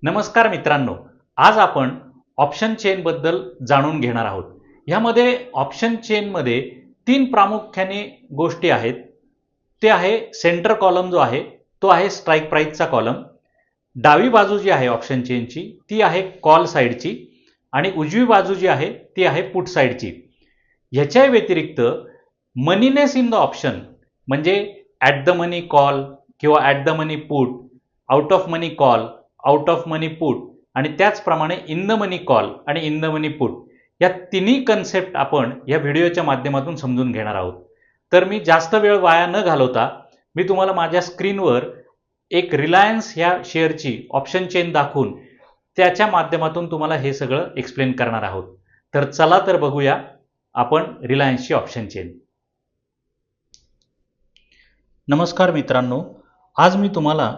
नमस्कार मित्रांनो, आज आपण ऑप्शन चेन बद्दल जाणून घेणार आहोत. ह्यामध्ये ऑप्शन चेनमध्ये तीन प्रामुख्याने गोष्टी आहेत. ते आहे सेंटर कॉलम जो आहे तो आहे स्ट्राईक प्राइसचा कॉलम. डावी बाजू जी आहे ऑप्शन चेनची ती आहे कॉल साईडची आणि उजवी बाजू जी आहे ती आहे पुट साईडची. ह्याच्या व्यतिरिक्त मनीनेस इन द ऑप्शन म्हणजे ॲट द मनी कॉल किंवा at the money put, out of money call, out of money put आणि त्याचप्रमाणे इन द मनी कॉल आणि इन द मनी पुट या तिन्ही कन्सेप्ट आपण या व्हिडिओच्या माध्यमातून समजून घेणार आहोत. तर मी जास्त वेळ वाया न घालवता मी तुम्हाला माझ्या स्क्रीनवर एक रिलायन्स ह्या शेअरची ऑप्शन चेन दाखवून त्याच्या माध्यमातून तुम्हाला हे सगळं एक्सप्लेन करणार आहोत. तर चला तर बघूया आपण रिलायन्सची ऑप्शन चेन. नमस्कार मित्रांनो, आज मी तुम्हाला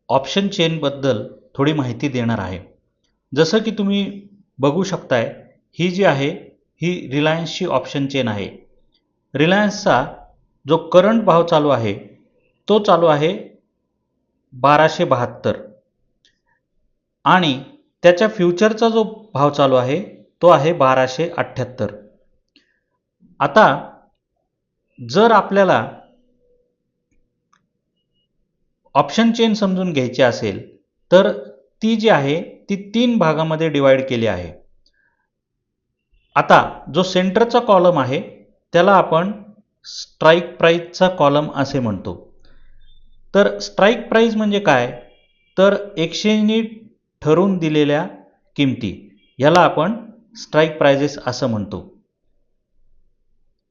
ऑप्शन चेनबद्दल थोडी माहिती देणार आहे. जसं की तुम्ही बघू शकताय, ही जी आहे ही रिलायन्सची ऑप्शन चेन आहे. रिलायन्सचा जो करंट भाव चालू आहे तो चालू आहे 1272 आणि त्याच्या फ्युचरचा जो भाव चालू आहे तो आहे 1278. आता जर आपल्याला ऑप्शन चेन समजून घ्यायची असेल तर ती जी आहे ती तीन भागामध्ये डिवाइड केली आहे. आता जो सेंटरचा कॉलम आहे त्याला आपण स्ट्राईक प्राइसचा कॉलम असे म्हणतो. तर स्ट्राईक प्राइस म्हणजे काय, तर एक्सचेंजनी ठरवून दिलेल्या किमती याला आपण स्ट्राईक प्राइजेस असं म्हणतो.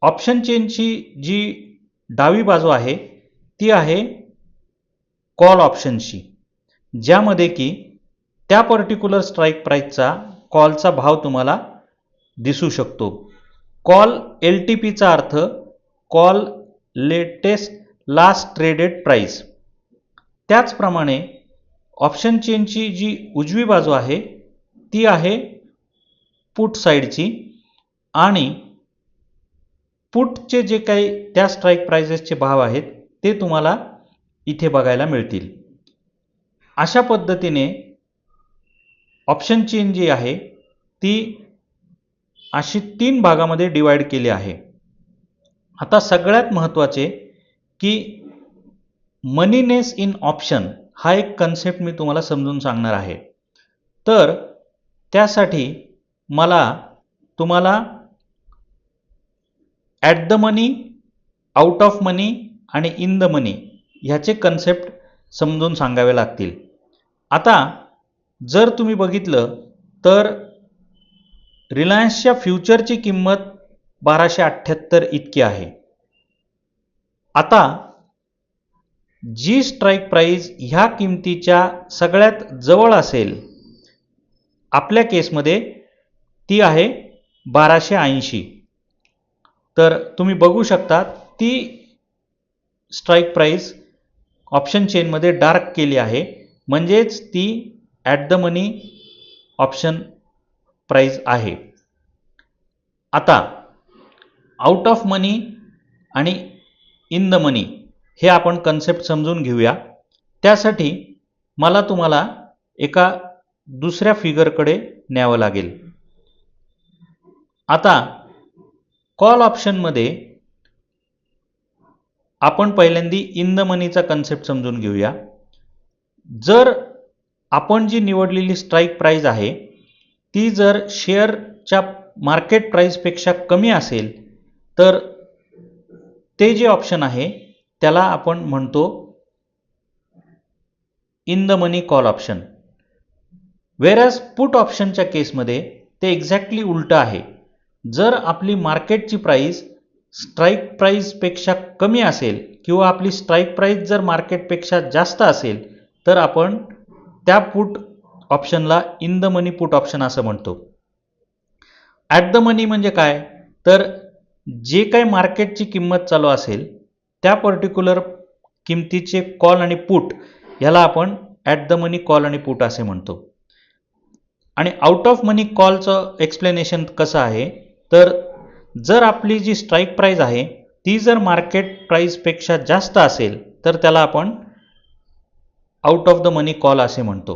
ऑप्शन चेनची जी डावी बाजू आहे ती आहे कॉल ऑप्शनशी, ज्यामध्ये की त्या पर्टिक्युलर स्ट्राईक प्राइसचा कॉलचा भाव तुम्हाला दिसू शकतो. कॉल LTPचा अर्थ call latest last traded price. त्याचप्रमाणे ऑप्शन चेनची जी उजवी बाजू आहे ती आहे पुट साईडची आणि पुटचे जे काही त्या स्ट्राईक प्राइसेसचे भाव आहेत ते तुम्हाला इथे बघायला मिळतील. अशा पद्धतीने ऑप्शन चेन जी आहे ती अशी तीन भागामध्ये डिवाइड केली आहे. आता सगळ्यात महत्त्वाचे की मनीनेस इन ऑप्शन हा एक कन्सेप्ट मी तुम्हाला समजून सांगणार आहे. तर त्यासाठी मला तुम्हाला at the money, out of money आणि इन द मनी ह्याचे कन्सेप्ट समजून सांगावे लागतील. आता जर तुम्ही बघितलं तर रिलायन्सच्या फ्युचरची किंमत 1278 इतकी आहे. आता जी स्ट्राईक प्राइस ह्या किमतीच्या सगळ्यात जवळ असेल आपल्या केसमध्ये ती आहे 1280. तर तुम्ही बघू शकता ती स्ट्राईक प्राइस ऑप्शन चेनमध्ये डार्क केली आहे, म्हणजेच ती at the money option price आहे. आता आउट ऑफ मनी आणि इन द मनी हे आपण कन्सेप्ट समजून घेऊया. त्यासाठी मला तुम्हाला एका दुसऱ्या फिगरकडे न्यावं लागेल. आता कॉल ऑप्शनमध्ये आपण पहिल्यांदा इन द मनीचा कन्सेप्ट समजून घेऊया. जर आपण जी निवडलेली स्ट्राईक प्राइस आहे ती जर शेअरच्या मार्केट प्राइसपेक्षा कमी असेल तर ते जे ऑप्शन आहे त्याला आपण म्हणतो in the money call option. Whereas put ऑप्शनच्या केसमध्ये ते एक्झॅक्टली उलटं आहे. जर आपली मार्केटची प्राइस स्ट्राईक प्राइसपेक्षा कमी असेल किंवा आपली स्ट्राईक प्राइस जर मार्केटपेक्षा जास्त असेल तर आपण त्या पुट ऑप्शनला in the money put option असं म्हणतो. ॲट द मनी म्हणजे काय, तर जे काही मार्केटची किंमत चालू असेल त्या पर्टिक्युलर किमतीचे कॉल आणि पुट ह्याला आपण ॲट द मनी कॉल आणि पुट असे म्हणतो. आणि आउट ऑफ मनी कॉलचं एक्सप्लेनेशन कसं आहे, तर जर आपली जी स्ट्राईक प्राइस आहे ती जर मार्केट प्राइसपेक्षा जास्त असेल तर त्याला आपण out of the money call असे म्हणतो.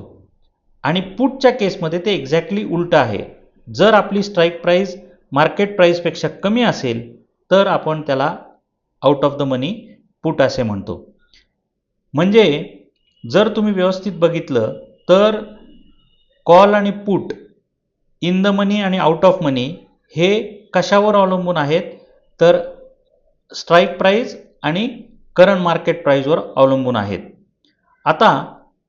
आणि पुटच्या केसमध्ये ते एक्झॅक्टली उलटं आहे. जर आपली स्ट्राईक प्राईस मार्केट प्राईसपेक्षा कमी असेल तर आपण त्याला out of the money put असे म्हणतो. म्हणजे जर तुम्ही व्यवस्थित बघितलं तर कॉल आणि पुट इन द मनी आणि आउट ऑफ मनी हे कशावर अवलंबून आहेत, तर स्ट्राईक प्राईस आणि करंट मार्केट प्राईसवर अवलंबून आहेत. आता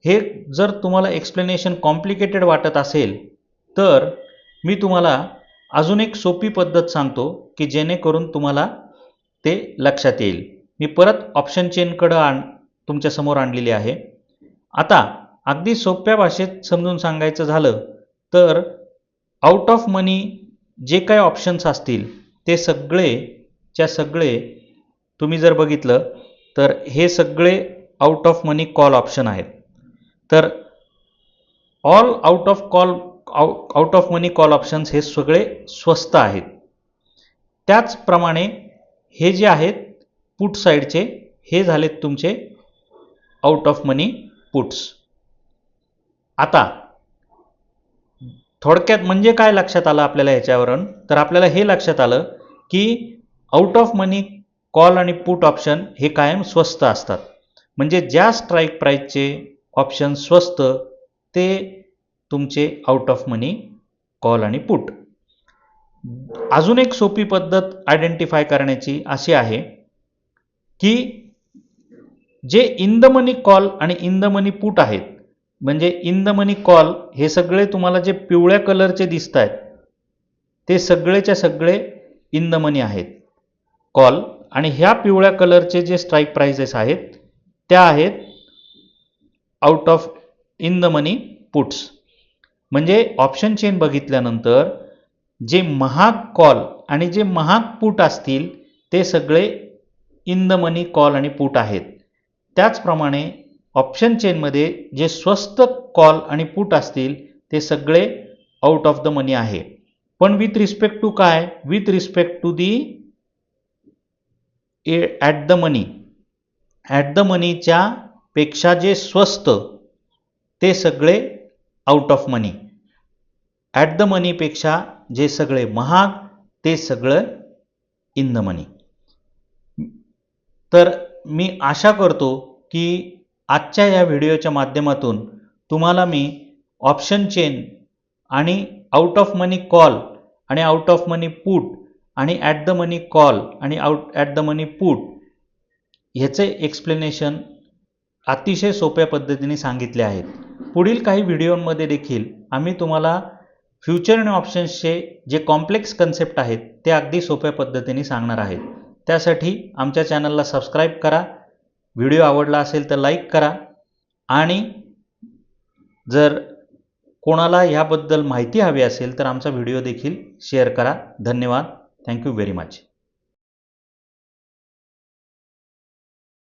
हे जर तुम्हाला एक्सप्लेनेशन कॉम्प्लिकेटेड वाटत असेल तर मी तुम्हाला अजून एक सोपी पद्धत सांगतो की जेणेकरून तुम्हाला ते लक्षात येईल. मी परत ऑप्शन चेनकडं तुमच्यासमोर आणलेली आहे. आता अगदी सोप्या भाषेत समजून सांगायचं झालं तर आउट ऑफ मनी जे काही ऑप्शन्स असतील ते सगळे तुम्ही जर बघितलं तर हे सगळे out of money call option आहेत. तर all out of money call options हे सगळे स्वस्त आहेत. त्याचप्रमाणे हे जे आहेत पुट साईडचे हे झालेत तुमचे आउट ऑफ मनी पुट्स. आता थोडक्यात म्हणजे काय लक्षात आलं आपल्याला ह्याच्यावरून, तर आपल्याला हे लक्षात आलं की आउट ऑफ मनी कॉल आणि पुट ऑप्शन हे कायम स्वस्त असतात. म्हणजे ज्या स्ट्राईक प्राईसचे ऑप्शन स्वस्त ते तुमचे आउट ऑफ मनी कॉल आणि पुट. अजून एक सोपी पद्धत आयडेंटिफाय करण्याची अशी आहे की जे इन द मनी कॉल आणि इन द मनी पुट आहेत, म्हणजे इन द मनी कॉल हे सगळे तुम्हाला जे पिवळ्या कलरचे दिसत आहेत ते सगळेच्या सगळे इन द मनी आहेत कॉल, आणि ह्या पिवळ्या कलरचे जे स्ट्राईक प्राइसेस आहेत त्या आहेत out of in the money puts. म्हणजे ऑप्शन चेन बघितल्यानंतर जे महाग कॉल आणि जे महाग पुट असतील ते सगळे इन द मनी कॉल आणि पुट आहेत. त्याचप्रमाणे ऑप्शन चेनमध्ये जे स्वस्त कॉल आणि पुट असतील ते सगळे आउट ऑफ द मनी आहे. पण विथ रिस्पेक्ट टू काय, with respect to the at the मनीच्या पेक्षा जे स्वस्त ते सगळे out of money, at the मनीपेक्षा जे सगळे महाग ते सगळं इन द मनी. तर मी आशा करतो की आजच्या या व्हिडिओच्या माध्यमातून तुम्हाला मी ऑप्शन चेन आणि आउट ऑफ मनी कॉल आणि आउट ऑफ मनी पुट आणि ॲट द मनी कॉल आणि ॲट द मनी पुट ह्याचे एक्सप्लेनेशन अतिशय सोप्या पद्धतीने सांगितले आहेत. पुढील काही व्हिडिओमध्ये देखील आम्ही तुम्हाला फ्युचर आणि ऑप्शन्सचे जे कॉम्प्लेक्स कन्सेप्ट आहेत ते अगदी सोप्या पद्धतीने सांगणार आहेत. त्यासाठी आमच्या चॅनलला सबस्क्राईब करा, व्हिडिओ आवडला असेल तर लाईक करा, आणि जर कोणाला ह्याबद्दल माहिती हवी असेल तर आमचा व्हिडिओ देखील शेअर करा. धन्यवाद. Thank you very much.